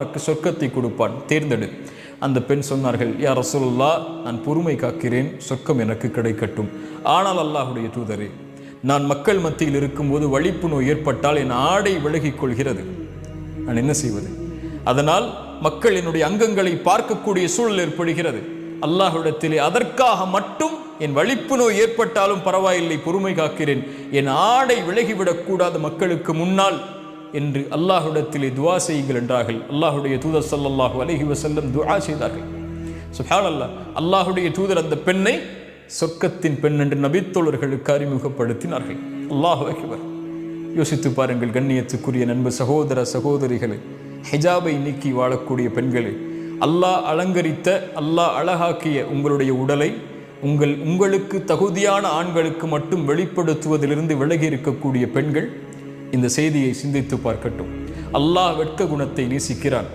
சொர்க்கத்தை கொடுப்பான், தேர்ந்தெடு. அந்த பெண் சொன்னார்கள், யா ரசூலுல்லாஹ், நான் பொறுமை காக்கிறேன், சொர்க்கம் எனக்கு கிடைக்கட்டும். ஆனால் அல்லாஹுடைய தூதரே, நான் மக்கள் மத்தியில் இருக்கும்போது வலிப்பு நோய் ஏற்பட்டால் என் ஆடை விலகிக் கொள்கிறது, நான் என்ன செய்வது? அதனால் மக்கள் என்னுடைய அங்கங்களை பார்க்கக்கூடிய சூழல் ஏற்படுகிறது. அல்லாஹ்விடத்திலே அதற்காக மட்டும் என் வலிப்பு நோய் ஏற்பட்டாலும் பரவாயில்லை, பொறுமை காக்கிறேன், என் ஆடை விலகிவிடக் கூடாது மக்களுக்கு முன்னால் என்று அல்லாஹ்விடத்திலே துஆ செய்யுங்கள் என்றார்கள். அல்லாஹுடைய தூதர் ஸல்லல்லாஹு அலைஹி வஸல்லம் துஆ செய்தார்கள். சுப்ஹானல்லாஹ், அல்லாஹுடைய தூதர் அந்த பெண்ணை சொர்க்கத்தின் பெண் என்று நபித்தோழர்களுக்கு அறிமுகப்படுத்தினார்கள். அல்லாஹு அக்பர். யோசித்து பாருங்கள் கண்ணியத்துக்குரிய நண்பு சகோதர சகோதரிகளே, ஹிஜாபை நீக்கி வாழக்கூடிய பெண்களே, அல்லாஹ் அலங்கரித்த, அல்லாஹ் அழகாக்கிய உங்களுடைய உடலை உங்களுக்கு தகுதியான ஆண்களுக்கு மட்டும் வெளிப்படுத்துவதிலிருந்து விலகி இருக்கக்கூடிய பெண்கள் இந்த செய்தியை சிந்தித்து பார்க்கட்டும். அல்லாஹ் வெட்க குணத்தை நேசிக்கிறான்.